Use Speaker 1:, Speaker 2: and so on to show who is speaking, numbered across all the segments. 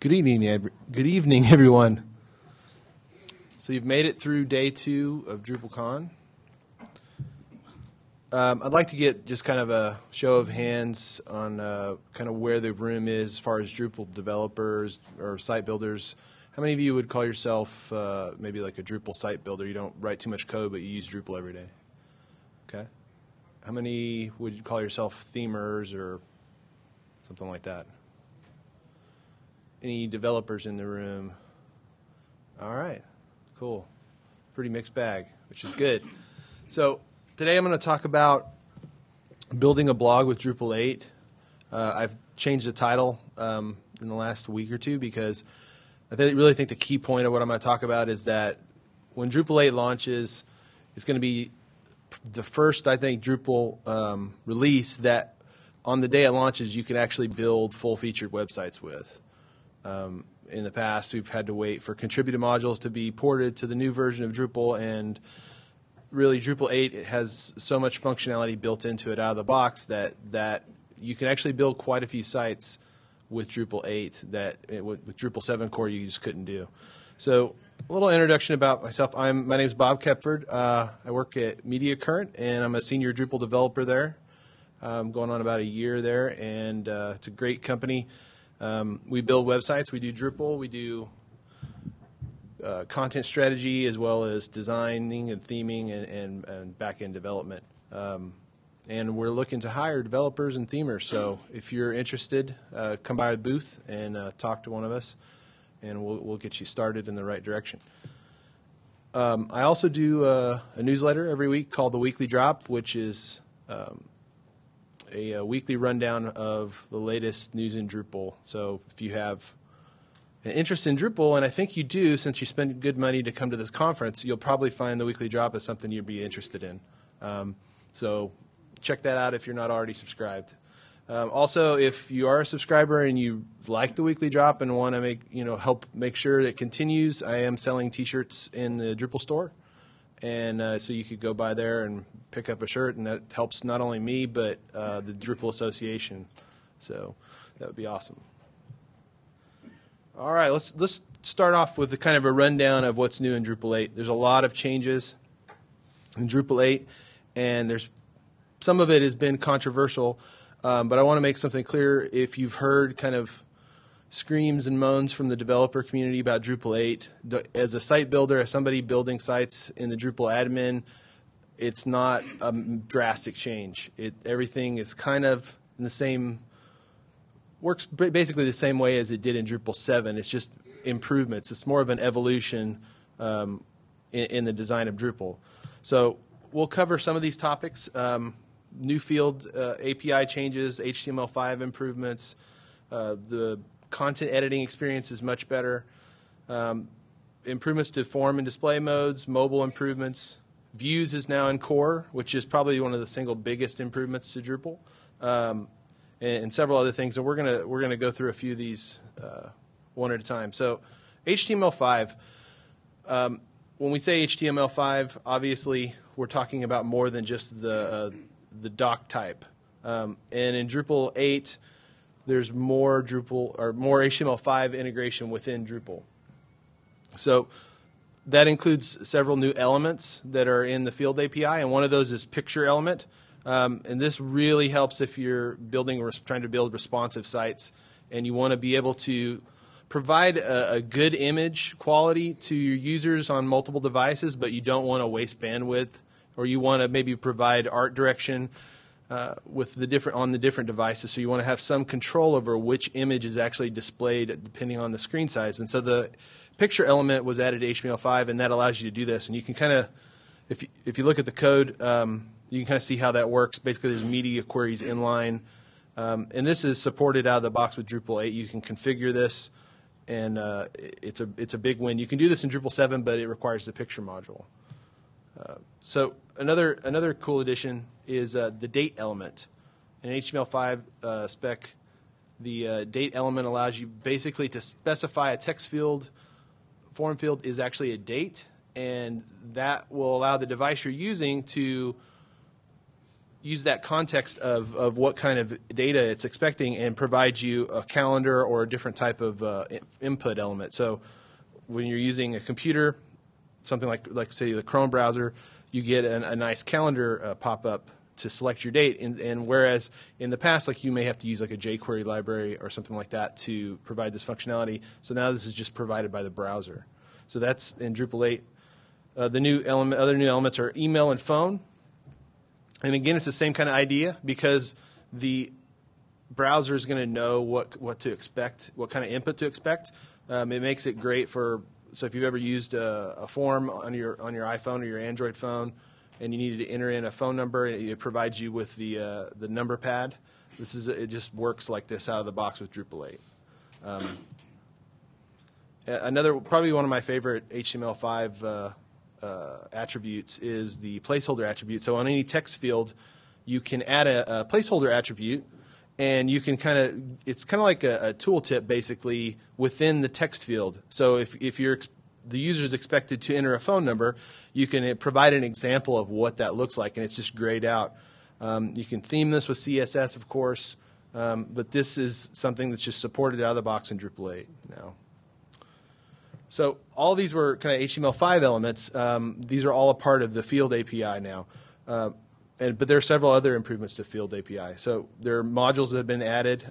Speaker 1: Good evening, everyone. So you've made it through day 2 of DrupalCon. I'd like to get just kind of a show of hands on kind of where the room is as far as Drupal developers or site builders. How many of you would call yourself maybe like a Drupal site builder? You don't write too much code, but you use Drupal every day. Okay. How many would you call yourself themers or something like that? Any developers in the room? All right, cool. Pretty mixed bag, which is good. So today I'm going to talk about building a blog with Drupal 8. I've changed the title in the last week or two because I really think the key point of what I'm going to talk about is that when Drupal 8 launches, it's going to be the first, I think, Drupal release that on the day it launches you can actually build full-featured websites with. In the past, we've had to wait for contributed modules to be ported to the new version of Drupal, and really Drupal 8 has so much functionality built into it out of the box that you can actually build quite a few sites with Drupal 8 that with Drupal 7 core you just couldn't do. So a little introduction about myself. My name is Bob Kepford. I work at Media Current, and I'm a senior Drupal developer there. I'm going on about a year there, and it's a great company. We build websites. We do Drupal. We do content strategy as well as designing and theming and back-end development. And we're looking to hire developers and themers. So if you're interested, come by the booth and talk to one of us, and we'll get you started in the right direction. I also do a newsletter every week called the WeeklyDrop, which is a weekly rundown of the latest news in Drupal. So if you have an interest in Drupal, and I think you do since you spend good money to come to this conference, you'll probably find the Weekly Drop as something you'd be interested in. So check that out if you're not already subscribed. Also, if you are a subscriber and you like the Weekly Drop and want to help make sure it continues, I am selling T-shirts in the Drupal store. And so you could go by there and pick up a shirt, and that helps not only me but the Drupal Association. So that would be awesome. All right, let's start off with kind of a rundown of what's new in Drupal 8. There's a lot of changes in Drupal 8, and some of it has been controversial, but I want to make something clear. If you've heard kind of screams and moans from the developer community about Drupal 8. As a site builder, as somebody building sites in the Drupal admin, it's not a drastic change. Everything is kind of in the same, works basically the same way as it did in Drupal 7. It's just improvements. It's more of an evolution in the design of Drupal. So we'll cover some of these topics. New field API changes, HTML5 improvements, the content editing experience is much better. Improvements to form and display modes, mobile improvements. Views is now in core, which is probably one of the single biggest improvements to Drupal, and several other things. And we're gonna go through a few of these one at a time. So HTML5. When we say HTML5, obviously we're talking about more than just the doc type. And in Drupal 8. There's more HTML5 integration within Drupal. So that includes several new elements that are in the field API, and one of those is picture element. And this really helps if you're trying to build responsive sites, and you want to be able to provide a good image quality to your users on multiple devices, but you don't want to waste bandwidth, or you want to maybe provide art direction with on the different devices, so you want to have some control over which image is actually displayed depending on the screen size. And so the picture element was added to HTML5, and that allows you to do this. And you can kind of, if you look at the code, you can kind of see how that works. Basically, there's media queries inline, and this is supported out of the box with Drupal 8. You can configure this, and it's a big win. You can do this in Drupal 7, but it requires the picture module. So another cool addition is the date element. In HTML5 spec, the date element allows you basically to specify a text field, form field is actually a date, and that will allow the device you're using to use that context of what kind of data it's expecting and provide you a calendar or a different type of input element. So when you're using a computer, something like say the Chrome browser, you get a nice calendar pop-up to select your date. And whereas in the past, like you may have to use like a jQuery library or something like that to provide this functionality. So now this is just provided by the browser. So that's in Drupal 8. The new other new elements are email and phone. And again, it's the same kind of idea because the browser is going to know what to expect, what kind of input to expect. It makes it great for, so if you've ever used a form on your iPhone or your Android phone and you needed to enter in a phone number, it provides you with the number pad. It just works like this out of the box with Drupal 8. Another, probably one of my favorite HTML5 attributes is the placeholder attribute. So on any text field, you can add a placeholder attribute, and you can it's kind of like a tooltip basically within the text field. So if the user is expected to enter a phone number, you can provide an example of what that looks like, and it's just grayed out. You can theme this with CSS, of course, but this is something that's just supported out of the box in Drupal 8 now. So all these were kind of HTML5 elements. These are all a part of the Field API now. But there are several other improvements to Field API. So there are modules that have been added.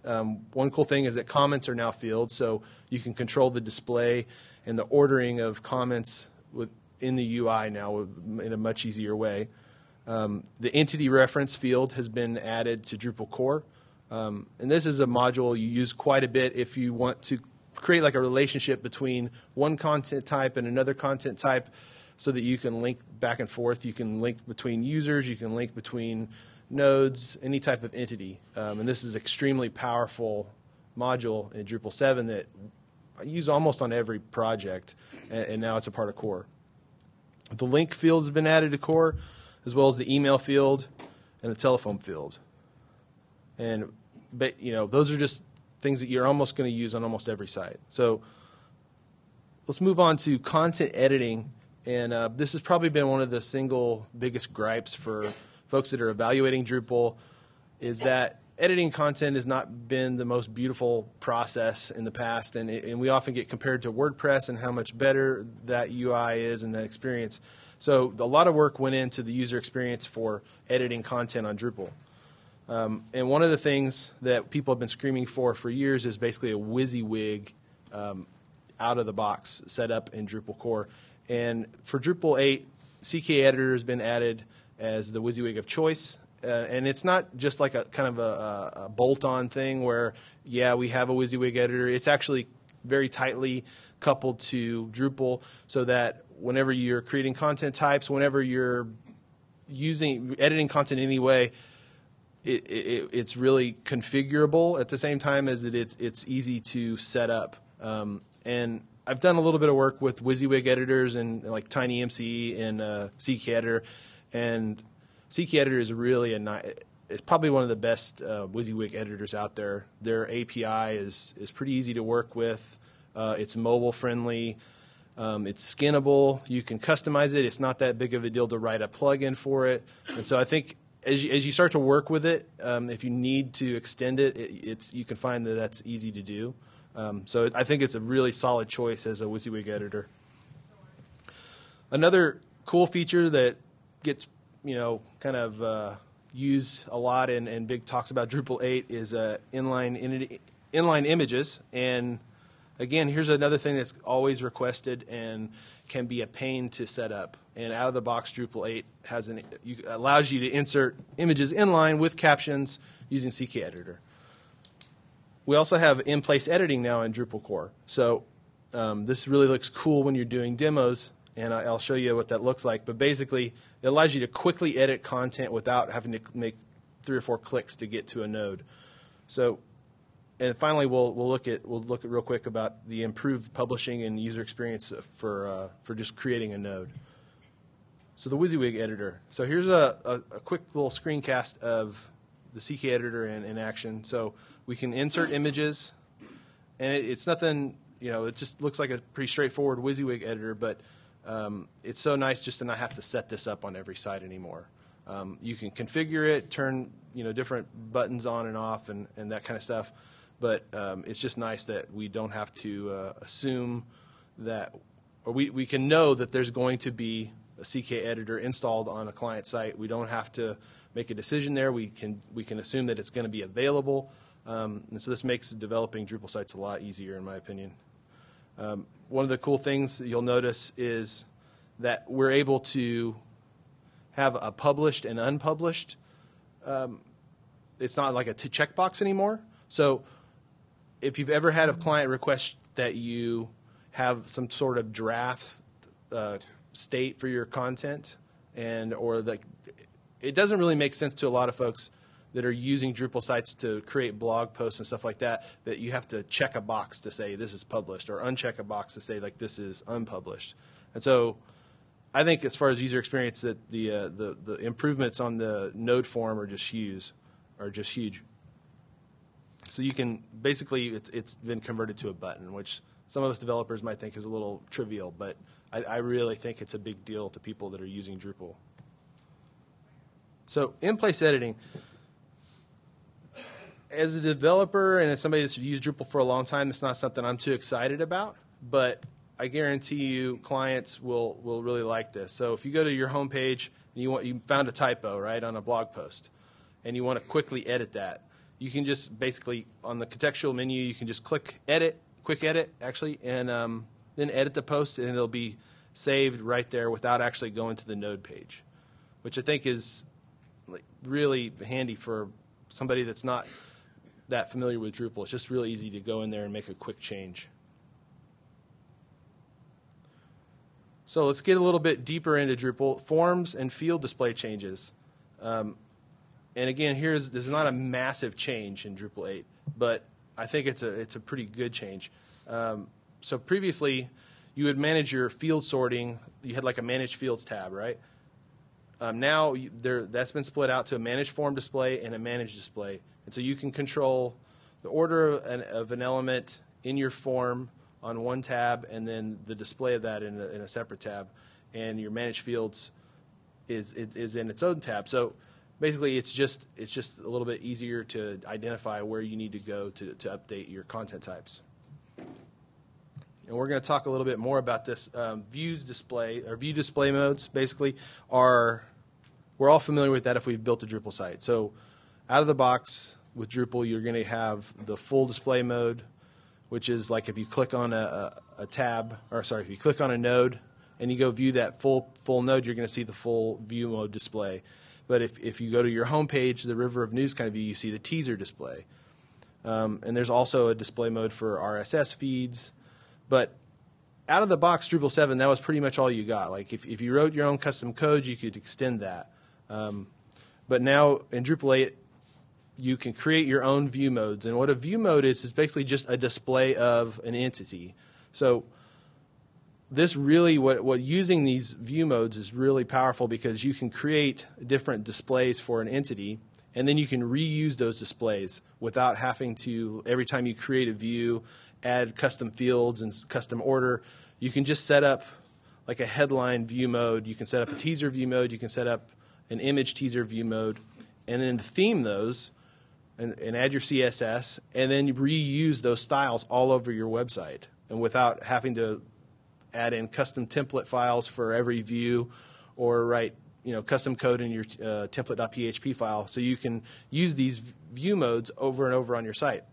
Speaker 1: One cool thing is that comments are now fields, so you can control the display and the ordering of comments in the UI now in a much easier way. The entity reference field has been added to Drupal core. And this is a module you use quite a bit if you want to create like a relationship between one content type and another content type so that you can link back and forth. You can link between users. You can link between nodes, any type of entity. And this is an extremely powerful module in Drupal 7 that I use almost on every project, and now it's a part of core. The link field has been added to core, as well as the email field and the telephone field. But those are just things that you're almost going to use on almost every site. So let's move on to content editing. And this has probably been one of the single biggest gripes for folks that are evaluating Drupal, is that editing content has not been the most beautiful process in the past. And we often get compared to WordPress and how much better that UI is and that experience. So a lot of work went into the user experience for editing content on Drupal. And one of the things that people have been screaming for years is basically a WYSIWYG out-of-the-box setup in Drupal core. And for Drupal 8, CK Editor has been added as the WYSIWYG of choice. And it's not just like a kind of a bolt-on thing where, yeah, we have a WYSIWYG editor. It's actually very tightly coupled to Drupal so that whenever you're creating content types, whenever you're editing content anyway, it's really configurable at the same time as it's easy to set up. And I've done a little bit of work with WYSIWYG editors and like TinyMCE and CK Editor, and CK Editor is really it's probably one of the best WYSIWYG editors out there. Their API is pretty easy to work with. It's mobile friendly. It's skinnable. You can customize it. It's not that big of a deal to write a plugin for it. And so I think as you start to work with it, if you need to extend it, you can find that that's easy to do. So I think it's a really solid choice as a WYSIWYG editor. Another cool feature that gets kind of used a lot and big talks about Drupal 8 is inline images. And again, here's another thing that's always requested and can be a pain to set up. And out of the box, Drupal 8 allows you to insert images inline with captions using CK Editor. We also have in-place editing now in Drupal core. So this really looks cool when you're doing demos, and I'll show you what that looks like. But basically, it allows you to quickly edit content without having to make 3 or 4 clicks to get to a node. So, and finally, we'll look at real quick about the improved publishing and user experience for just creating a node. So the WYSIWYG editor. So here's a quick little screencast of the CK Editor in action. So we can insert images, and it's nothing, it just looks like a pretty straightforward WYSIWYG editor, but it's so nice just to not have to set this up on every site anymore. You can configure it, turn different buttons on and off, and that kind of stuff. But it's just nice that we don't have to assume that, or we can know that there's going to be a CK editor installed on a client site. We don't have to make a decision there. We can assume that it's going to be available, and so this makes developing Drupal sites a lot easier, in my opinion. One of the cool things that you'll notice is that we're able to have a published and unpublished. It's not like a checkbox anymore. So if you've ever had a client request that you have some sort of draft state for your content, it doesn't really make sense to a lot of folks that are using Drupal sites to create blog posts and stuff like that you have to check a box to say this is published, or uncheck a box to say like this is unpublished. And so I think as far as user experience, that the improvements on the node form are just huge. So you can basically, it's been converted to a button, which some of us developers might think is a little trivial, but I really think it's a big deal to people that are using Drupal. So in-place editing. As a developer and as somebody that's used Drupal for a long time, it's not something I'm too excited about, but I guarantee you clients will really like this. So if you go to your home page and you found a typo, right, on a blog post, and you want to quickly edit that, you can just basically, on the contextual menu, you can just click edit, quick edit, actually, and then edit the post, and it'll be saved right there without actually going to the node page, which I think is really handy for somebody that's not that familiar with Drupal. It's just really easy to go in there and make a quick change. So let's get a little bit deeper into Drupal. Forms and field display changes. And again, there's not a massive change in Drupal 8, but I think it's a pretty good change. So previously, you would manage your field sorting. You had like a Manage Fields tab, right? Now that's been split out to a Manage Form display and a Manage display. And so you can control the order of an element in your form on one tab, and then the display of that in a separate tab. And your Manage Fields is in its own tab. So basically, it's just a little bit easier to identify where you need to go to update your content types. And we're going to talk a little bit more about this. View display modes basically we're all familiar with that if we've built a Drupal site. So out of the box with Drupal, you're going to have the full display mode, which is like if you click on if you click on a node and you go view that full node, you're going to see the full view mode display. But if you go to your home page, the River of News kind of view, you see the teaser display. And there's also a display mode for RSS feeds. But out of the box, Drupal 7, that was pretty much all you got. Like if you wrote your own custom code, you could extend that. But now in Drupal 8, you can create your own view modes. And what a view mode is basically just a display of an entity. So this really, what using these view modes is really powerful, because you can create different displays for an entity, and then you can reuse those displays without having to, every time you create a view, add custom fields and custom order. You can just set up like a headline view mode. You can set up a teaser view mode. You can set up an image teaser view mode, and then theme those and add your CSS, and then you reuse those styles all over your website, and without having to add in custom template files for every view or write custom code in your template.php file. So you can use these view modes over and over on your site,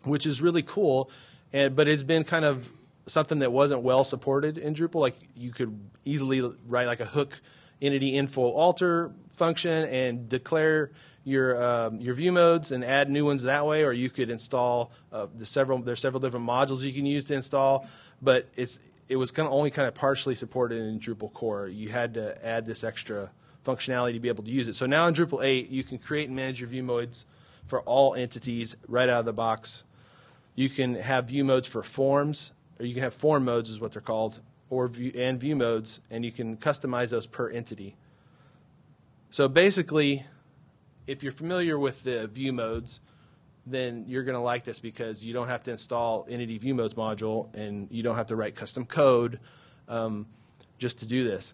Speaker 1: which is really cool. But it's been kind of something that wasn't well supported in Drupal. Like you could easily write like a hook entity info alter function and declare your view modes and add new ones that way, or you could install there's several different modules you can use to install, but it was only kind of partially supported in Drupal core. You had to add this extra functionality to be able to use it. So now in Drupal 8, you can create and manage your view modes for all entities right out of the box. You can have view modes for forms, or you can have form modes is what they're called, or view modes, and you can customize those per entity. So basically, if you're familiar with the view modes, then you're going to like this, because you don't have to install Entity View Modes module, and you don't have to write custom code just to do this.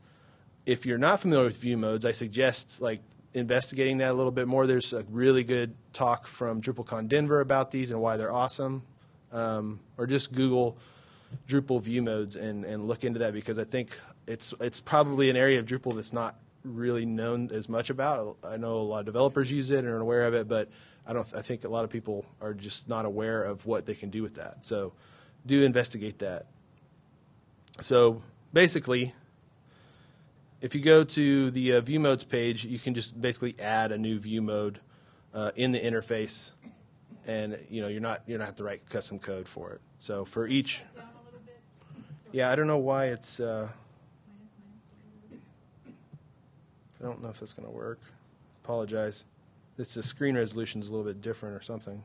Speaker 1: if you're not familiar with view modes, I suggest like investigating that a little bit more. There's a really good talk from DrupalCon Denver about these and why they're awesome. Or just Google Drupal view modes and look into that, because I think it's probably an area of Drupal that's not really known as much about. I know a lot of developers use it and are aware of it, but I think a lot of people are just not aware of what they can do with that. So do investigate that. So basically, if you go to the view modes page, you can just basically add a new view mode in the interface, and you don't have to write custom code for it. So for each, yeah, I don't know why it's. I don't know if it's going to work. Apologize. The screen resolution is a little bit different or something.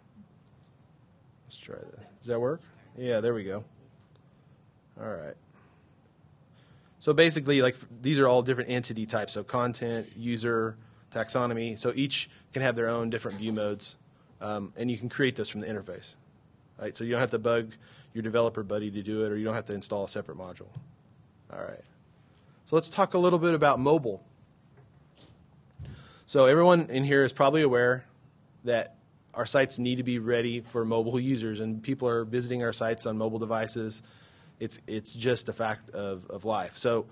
Speaker 1: Let's try that. Does that work? Yeah, there we go. All right. So basically, like, these are all different entity types. So content, user, taxonomy. So each can have their own different view modes, and you can create this from the interface. Right? So you don't have to bug your developer buddy to do it, or you don't have to install a separate module. All right. So let's talk a little bit about mobile. So everyone in here is probably aware that our sites need to be ready for mobile users, and people are visiting our sites on mobile devices. It's just a fact of life. So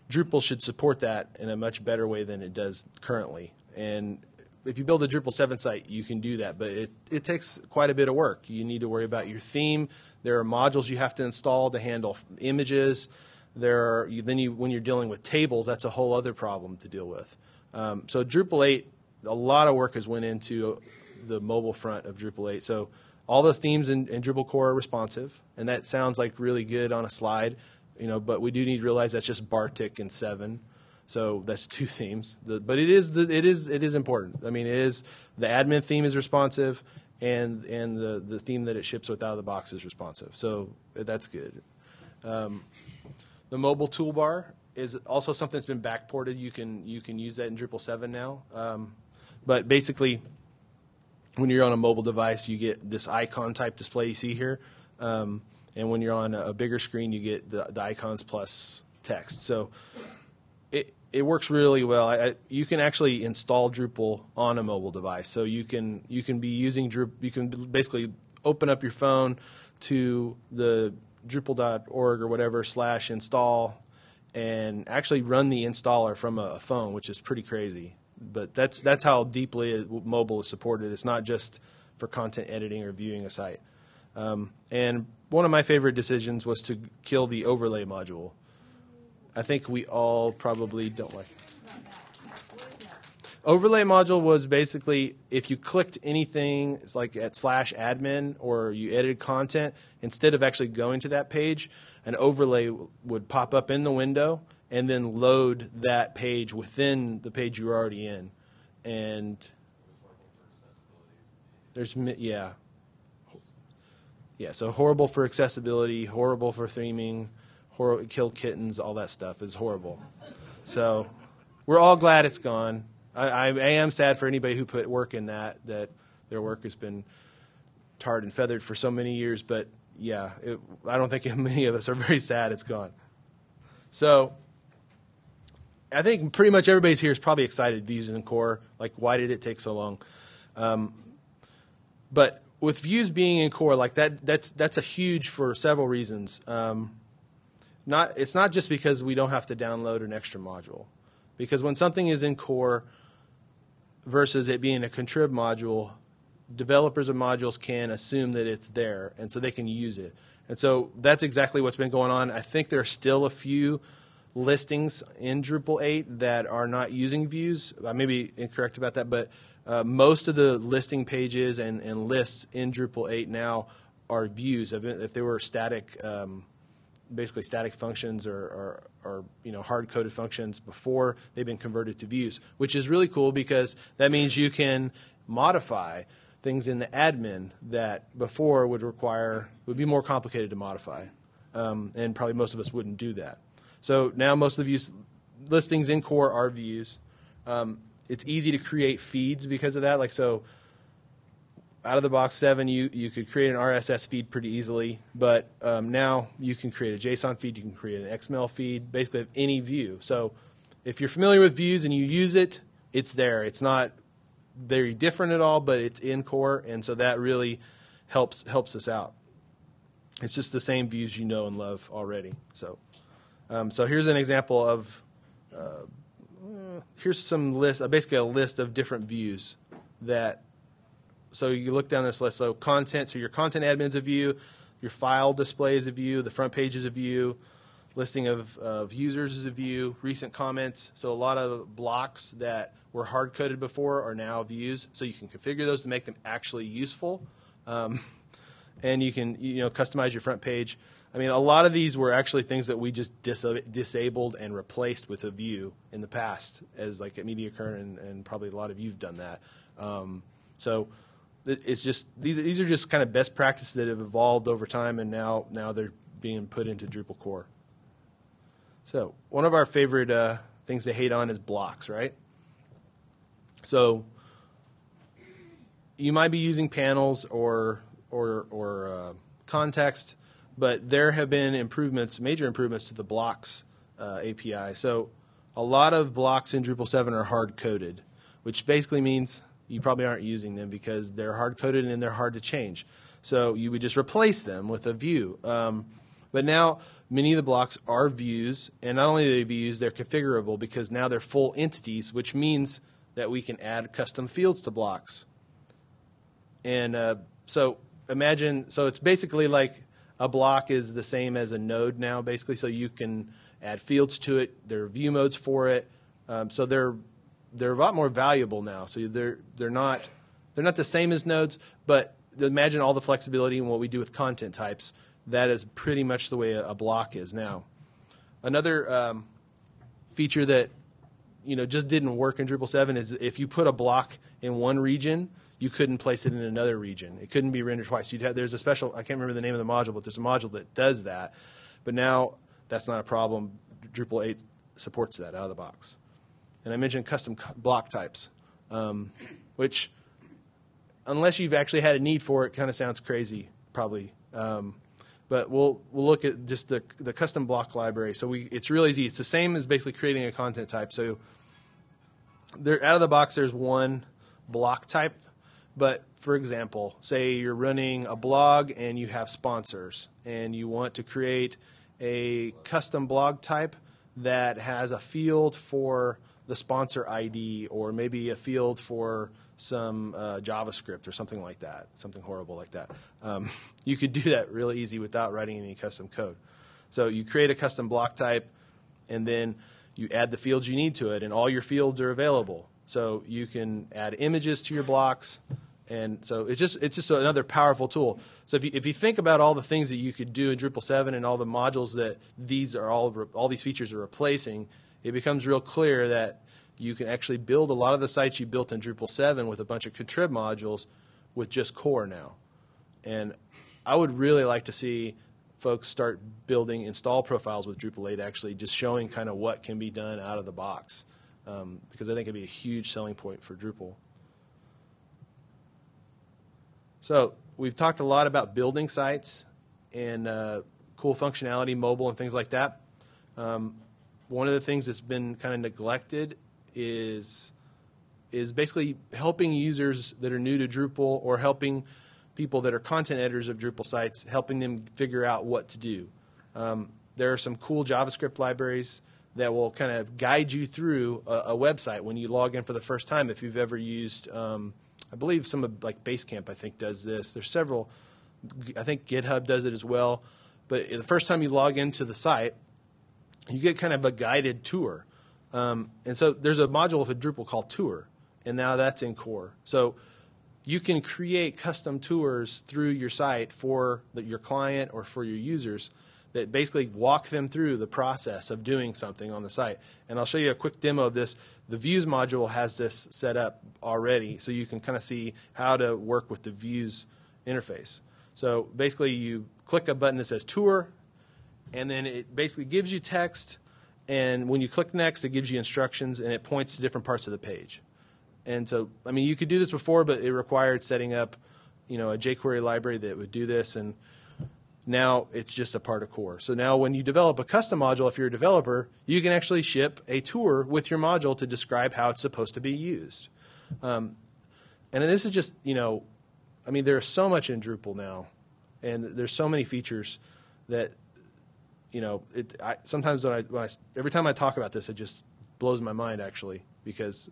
Speaker 1: Drupal should support that in a much better way than it does currently. And if you build a Drupal 7 site, you can do that, but it takes quite a bit of work. You need to worry about your theme. There are modules you have to install to handle images. When you're dealing with tables, that's a whole other problem to deal with. So Drupal 8, a lot of work has went into the mobile front of Drupal 8. So all the themes in Drupal core are responsive, and that sounds like really good on a slide, but we do need to realize that's just Bartik and 7. So that's 2 themes. But it is important. I mean, it is, the admin theme is responsive, and the theme that it ships with out of the box is responsive. So that's good. The mobile toolbar is also something that's been backported. You can use that in Drupal 7 now. But basically, when you're on a mobile device, you get this icon type display you see here. And when you're on a bigger screen, you get the icons plus text. So it works really well. You can actually install Drupal on a mobile device. So you can be using Drupal. You can basically open up your phone to the Drupal.org or whatever /install and actually run the installer from a phone, which is pretty crazy. But that's how deeply mobile is supported. It's not just for content editing or viewing a site. And one of my favorite decisions was to kill the overlay module. I think we all probably don't like it. Overlay module was basically if you clicked anything, it's like at /admin, or you edited content, instead of actually going to that page, an overlay would pop up in the window and then load that page within the page you're already in. And so horrible for accessibility, horrible for theming, kill kittens, all that stuff is horrible. So we're all glad it's gone. I am sad for anybody who put work in that their work has been tarred and feathered for so many years. But yeah, I don't think many of us are very sad it's gone. So I think pretty much everybody's here is probably excited views in core. Like, why did it take so long? But with views being in core, like that's a huge for several reasons. It's not just because we don't have to download an extra module. Because when something is in core versus it being a contrib module, developers of modules can assume that it's there, and so they can use it. And so that's exactly what's been going on. I think there are still a few listings in Drupal 8 that are not using views. I may be incorrect about that, but most of the listing pages and lists in Drupal 8 now are views. If they were static, basically static functions or hard-coded functions before, they've been converted to views, which is really cool because that means you can modify things in the admin that before would be more complicated to modify, and probably most of us wouldn't do that. So now most of the views listings in core are views. It's easy to create feeds because of that. Like, so out of the box 7, you could create an RSS feed pretty easily, but now you can create a JSON feed, you can create an XML feed, basically of any view. So if you're familiar with views and you use it, it's there. It's not very different at all, but it's in core, and so that really helps us out. It's just the same views you know and love already. So here's an example of here's some list, basically a list of different views that. So you look down this list. So content. So your content admin's a view, your file display is a view, the front page is a view, listing of users is a view, recent comments. So a lot of blocks that were hard coded before are now views. So you can configure those to make them actually useful. And you can customize your front page. I mean, a lot of these were actually things that we just disabled and replaced with a view in the past, as like at MediaKern, and probably a lot of you've done that. So it's just these are just kind of best practices that have evolved over time, and now they're being put into Drupal core. So one of our favorite things to hate on is blocks, right? So you might be using panels or context, but there have been major improvements to the blocks API. So a lot of blocks in Drupal 7 are hard-coded, which basically means you probably aren't using them because they're hard-coded and they're hard to change. So you would just replace them with a view. But now many of the blocks are views, and not only are they views, they're configurable because now they're full entities, which means that we can add custom fields to blocks. And so it's basically like a block is the same as a node now, basically. So you can add fields to it. There are view modes for it. So they're a lot more valuable now. So they're not the same as nodes, but imagine all the flexibility and what we do with content types. That is pretty much the way a block is now. Another feature that just didn't work in Drupal 7 is if you put a block in one region, you couldn't place it in another region. It couldn't be rendered twice. There's a special, I can't remember the name of the module, but there's a module that does that. But now that's not a problem. Drupal 8 supports that out of the box. And I mentioned custom block types, which, unless you've actually had a need for it, kind of sounds crazy, probably. But we'll look at just the custom block library. So it's real easy. It's the same as basically creating a content type. So out of the box, there's one block type. But for example, say you're running a blog and you have sponsors, and you want to create a custom blog type that has a field for the sponsor ID, or maybe a field for some JavaScript or something like that, something horrible like that. You could do that really easy without writing any custom code. So you create a custom block type, and then you add the fields you need to it, and all your fields are available. So you can add images to your blocks, and so it's just another powerful tool. So if you think about all the things that you could do in Drupal 7 and all the modules that all these features are replacing, it becomes real clear that you can actually build a lot of the sites you built in Drupal 7 with a bunch of contrib modules with just core now. And I would really like to see folks start building install profiles with Drupal 8, actually just showing kind of what can be done out of the box, because I think it'd be a huge selling point for Drupal. So we've talked a lot about building sites and cool functionality, mobile and things like that. One of the things that's been kind of neglected is basically helping users that are new to Drupal, or helping people that are content editors of Drupal sites, helping them figure out what to do. There are some cool JavaScript libraries that will kind of guide you through a website when you log in for the first time. If you've ever used, I believe some of like Basecamp, I think, does this. There's several. I think GitHub does it as well. But the first time you log into the site, you get kind of a guided tour. And so there's a module of Drupal called Tour, and now that's in core. So you can create custom tours through your site for your client or for your users that basically walk them through the process of doing something on the site. And I'll show you a quick demo of this. The Views module has this set up already, so you can kind of see how to work with the Views interface. So basically you click a button that says Tour, and then it basically gives you text, and when you click Next, it gives you instructions, and it points to different parts of the page. And so, I mean, you could do this before, but it required setting up, a jQuery library that would do this. And now it's just a part of core. So now when you develop a custom module, if you're a developer, you can actually ship a tour with your module to describe how it's supposed to be used. And this is just, I mean, there's so much in Drupal now, and there's so many features that, sometimes every time I talk about this, it just blows my mind, actually, because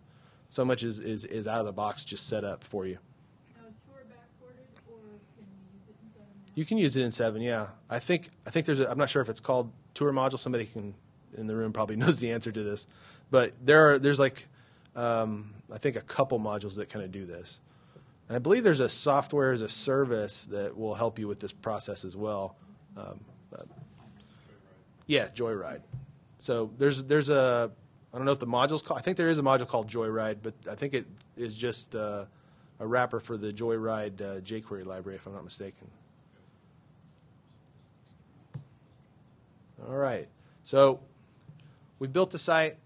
Speaker 1: so much is out of the box just set up for you.
Speaker 2: Now, is Tour backported, or can you use it in 7 now?
Speaker 1: You can use it in 7, yeah. I think there's I'm not sure if it's called Tour module. Somebody in the room probably knows the answer to this, but there's like I think a couple modules that kind of do this. And I believe there's a software as a service that will help you with this process as well. Yeah, Joyride. So there's a, I don't know if the module's called, I think there is a module called Joyride, but I think it is just a wrapper for the Joyride jQuery library, if I'm not mistaken. All right. So we built the site.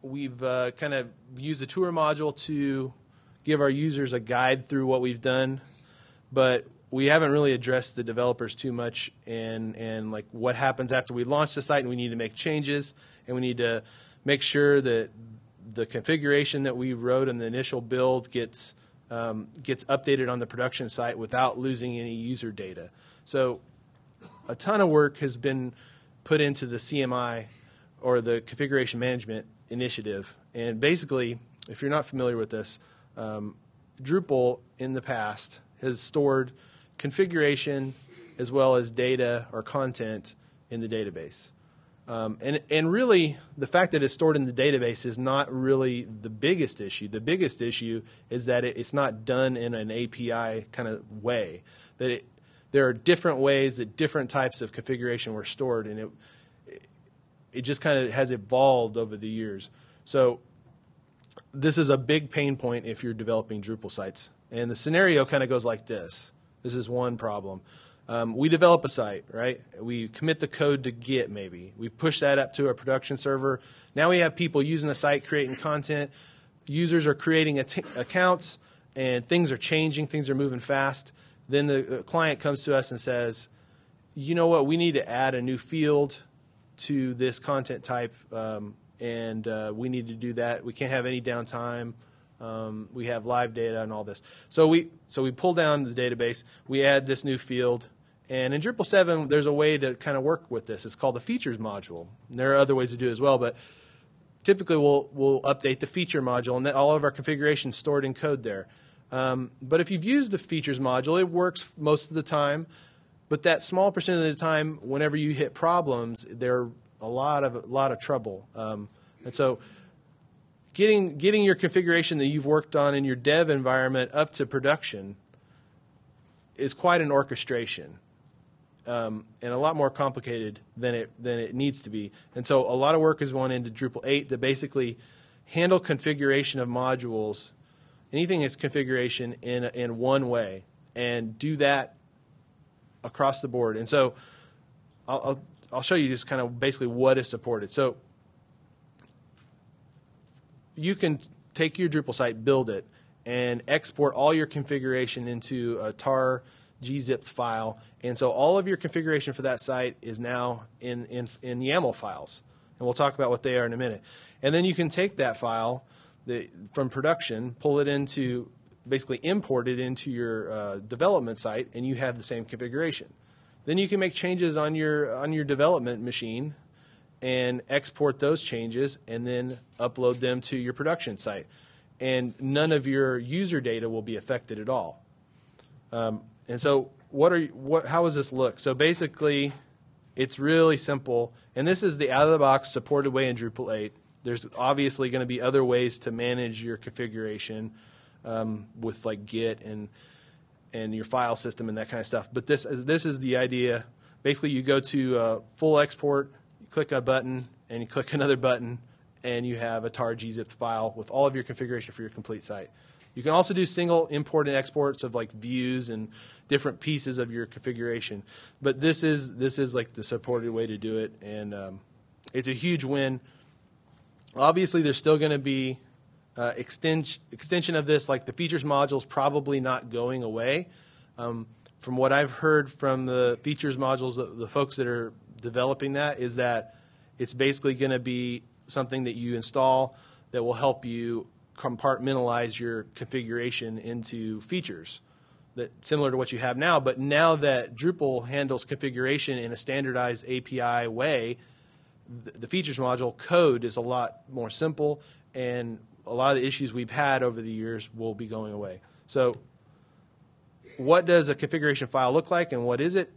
Speaker 1: We've kind of used the tour module to give our users a guide through what we've done, but we haven't really addressed the developers too much and like what happens after we launch the site and we need to make changes and we need to make sure that the configuration that we wrote in the initial build gets updated on the production site without losing any user data. So a ton of work has been put into the CMI, or the configuration management initiative. And basically, if you're not familiar with this, Drupal in the past has stored configuration as well as data or content in the database. And really, the fact that it's stored in the database is not really the biggest issue. The biggest issue is that it's not done in an API kind of way. That there are different ways that different types of configuration were stored, and it just kind of has evolved over the years. So this is a big pain point if you're developing Drupal sites. And the scenario kind of goes like this. This is one problem. We develop a site, right? We commit the code to Git, maybe. We push that up to a production server. Now we have people using the site, creating content. Users are creating accounts, and things are changing. Things are moving fast. Then the client comes to us and says, you know what, we need to add a new field to this content type, and we need to do that. We can't have any downtime. We have live data and all this. So we pull down the database. We add this new field. And in Drupal 7, there's a way to kind of work with this. It's called the features module. And there are other ways to do it as well, but typically we'll update the feature module, and all of our configuration is stored in code there. But if you've used the features module, it works most of the time. But that small percent of the time, whenever you hit problems, there a lot of trouble. And so getting your configuration that you've worked on in your dev environment up to production is quite an orchestration. And a lot more complicated than it needs to be. And so a lot of work has gone into Drupal 8 to basically handle configuration of modules, anything that's configuration in one way, and do that across the board. And so I'll show you just kind of basically what is supported. So you can take your Drupal site, build it, and export all your configuration into a tar gzipped file. And so all of your configuration for that site is now in YAML files. And we'll talk about what they are in a minute. And then you can take that file from production, pull it into, basically import it into your development site, and you have the same configuration. Then you can make changes on your development machine and export those changes and then upload them to your production site. And none of your user data will be affected at all. And so how does this look? So basically, it's really simple. And this is the out-of-the-box supported way in Drupal 8. There's obviously going to be other ways to manage your configuration with like Git and your file system and that kind of stuff. But this is the idea. Basically, you go to full export, you click a button, and you click another button, and you have a tar gzipped file with all of your configuration for your complete site. You can also do single import and exports of like views and different pieces of your configuration. But this is like the supported way to do it, and it's a huge win. Obviously, there's still going to be extension of this, like the features module is probably not going away. from what I've heard from the features modules, the folks that are developing that, is that it's basically going to be something that you install that will help you compartmentalize your configuration into features, that similar to what you have now. But now that Drupal handles configuration in a standardized API way, the features module code is a lot more simple, and a lot of the issues we've had over the years will be going away. So what does a configuration file look like, and what is it?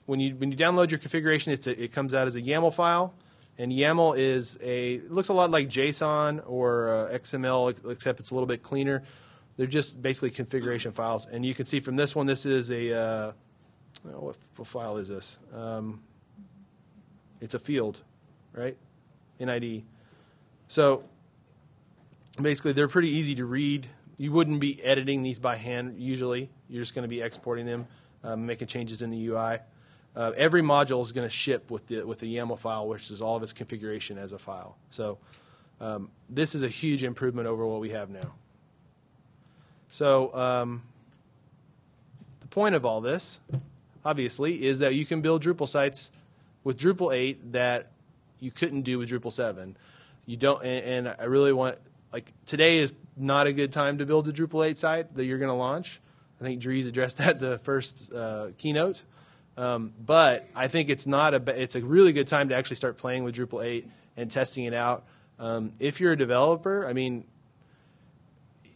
Speaker 1: When you download your configuration, it comes out as a YAML file, and YAML it looks a lot like JSON or XML, except it's a little bit cleaner. They're just basically configuration files, and you can see from this one, this is a what file is this? It's a field, right? NID. So basically, they're pretty easy to read. You wouldn't be editing these by hand usually. You're just going to be exporting them, making changes in the UI. Every module is going to ship with the YAML file, which is all of its configuration as a file. So this is a huge improvement over what we have now. So the point of all this, obviously, is that you can build Drupal sites with Drupal 8 that you couldn't do with Drupal 7. You don't, and I really want, like, today is not a good time to build a Drupal 8 site that you're going to launch. I think Dries addressed that the first keynote. But I think it's a really good time to actually start playing with Drupal 8 and testing it out. If you're a developer, I mean,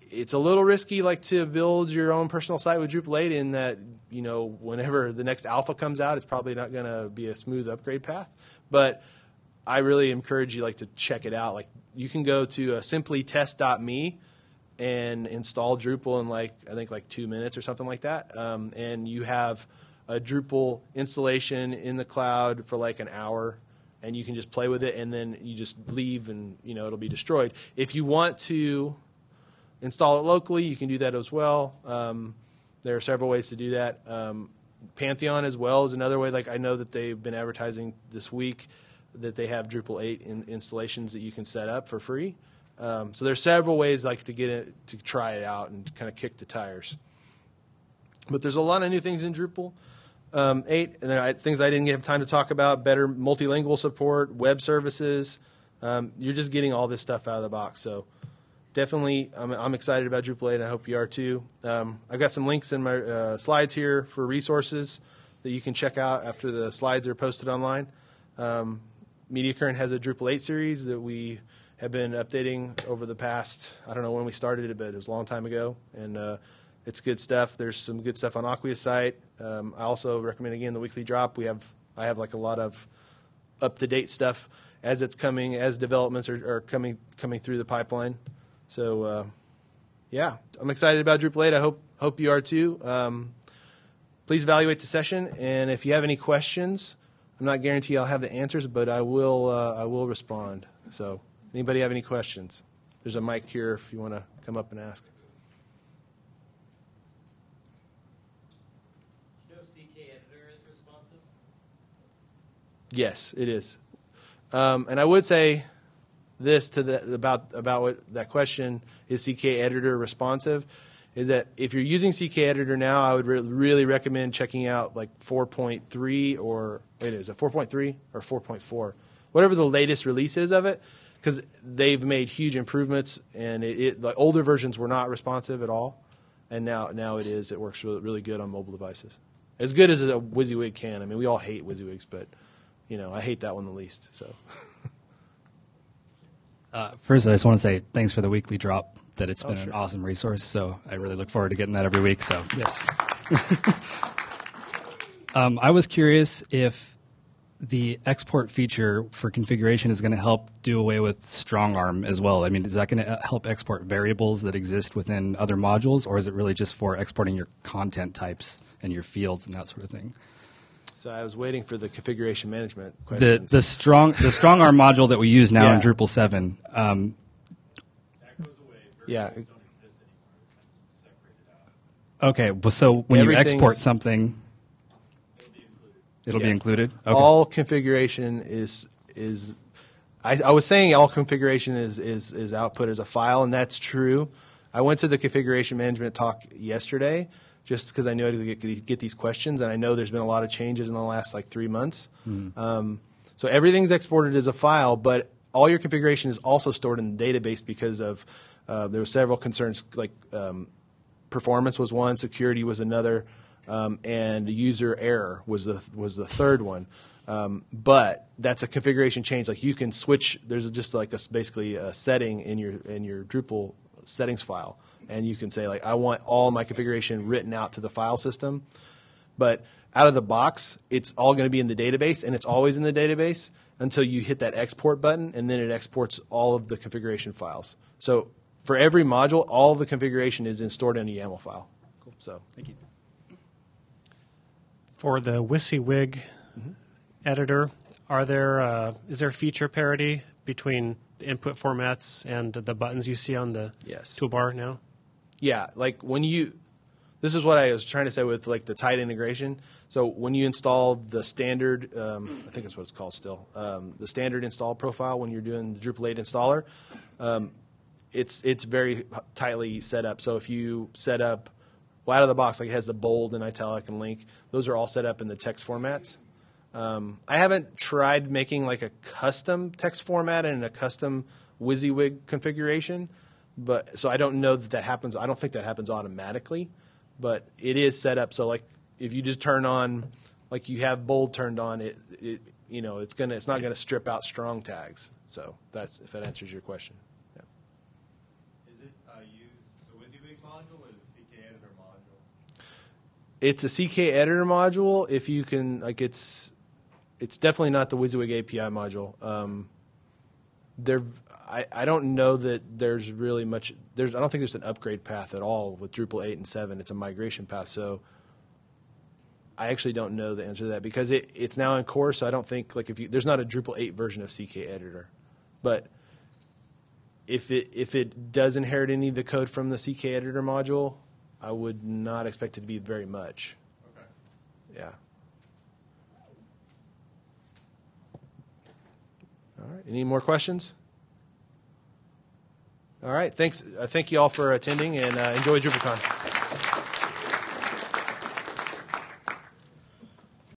Speaker 1: it's a little risky, like, to build your own personal site with Drupal 8 in that, you know, whenever the next alpha comes out, it's probably not going to be a smooth upgrade path. But I really encourage you, like, to check it out. Like, you can go to simplytest.me and install Drupal in, like, I think like 2 minutes or something like that, and you have a Drupal installation in the cloud for like an hour, and you can just play with it, and then you just leave, and you know it'll be destroyed. If you want to install it locally, you can do that as well. There are several ways to do that. Pantheon as well is another way. Like, I know that they've been advertising this week that they have Drupal 8 installations that you can set up for free. So there's several ways, like, to get it, to try it out and kind of kick the tires. But there's a lot of new things in Drupal 8, and there are things I didn't have time to talk about: better multilingual support, web services. You're just getting all this stuff out of the box. So definitely, I'm excited about Drupal 8, and I hope you are too. I've got some links in my slides here for resources that you can check out after the slides are posted online. MediaCurrent has a Drupal 8 series that we have been updating over the past, I don't know when we started it, but it was a long time ago, and it's good stuff. There's some good stuff on Acquia's site. I also recommend, again, the WeeklyDrop. I have like a lot of up-to-date stuff as it's coming, as developments are coming through the pipeline. So, yeah, I'm excited about Drupal 8. I hope you are too. Please evaluate the session, and if you have any questions, I'm not guaranteeing I'll have the answers, but I will respond. So, anybody have any questions? There's a mic here if you want to come up and ask. Yes, it is. And I would say this to about what that question is: CK Editor responsive? Is that if you're using CK Editor now, I would really recommend checking out like 4.3 or it is a 4.3 or 4.4, whatever the latest release is of it, because they've made huge improvements, and the older versions were not responsive at all, and now it is. It works really good on mobile devices, as good as a WYSIWYG can. I mean, we all hate WYSIWYGs, but you know, I hate that one the least. So,
Speaker 3: first, I just want to say thanks for the weekly drop. That it's been an awesome resource. So I really look forward to getting that every week. So yes. I was curious if the export feature for configuration is going to help do away with StrongArm as well. I mean, is that going to help export variables that exist within other modules, or is it really just for exporting your content types and your fields and that sort of thing?
Speaker 1: So I was waiting for the configuration management questions.
Speaker 3: The StrongArm module that we use now in Drupal 7.
Speaker 1: Yeah.
Speaker 3: Okay, so when you export something, it'll be included. Okay.
Speaker 1: All configuration is. I was saying all configuration is output as a file, and that's true. I went to the configuration management talk yesterday just because I knew I'd get these questions, and I know there's been a lot of changes in the last like 3 months. So everything's exported as a file, but all your configuration is also stored in the database because of there were several concerns, like performance was one, security was another, and user error was the third one. But that's a configuration change. Like you can switch. There's just like basically a setting in your Drupal settings file, and you can say like I want all my configuration written out to the file system. But out of the box, it's all going to be in the database, and it's always in the database until you hit that export button, and then it exports all of the configuration files. So for every module, all of the configuration is stored in a YAML file. Cool. So
Speaker 3: Thank you.
Speaker 4: For the WYSIWYG editor, is there feature parity between the input formats and the buttons you see on the toolbar now?
Speaker 1: Yeah, like this is what I was trying to say with like the tight integration. So when you install the standard, I think that's what it's called still, the standard install profile when you're doing the Drupal 8 installer, it's very tightly set up. So if you set up, out of the box, like it has the bold and italic and link, those are all set up in the text formats. I haven't tried making like a custom text format and a custom WYSIWYG configuration, but so I don't know that happens. I don't think that happens automatically, but it is set up so like if you just turn on, like you have bold turned on, it's not gonna strip out strong tags. So that's if that answers your question. Yeah.
Speaker 5: Is it use the WYSIWYG module or the CK editor module?
Speaker 1: It's a CK editor module. If you can, like, it's definitely not the WYSIWYG API module. I don't know that there's really much. I don't think there's an upgrade path at all with Drupal 8 and 7. It's a migration path. So I actually don't know the answer to that because it's now in core. So I don't think like there's not a Drupal 8 version of CK editor, but if it does inherit any of the code from the CK editor module, I would not expect it to be very much.
Speaker 5: Okay.
Speaker 1: Yeah. All right. Any more questions? All right. Thanks. Thank you all for attending, and enjoy DrupalCon.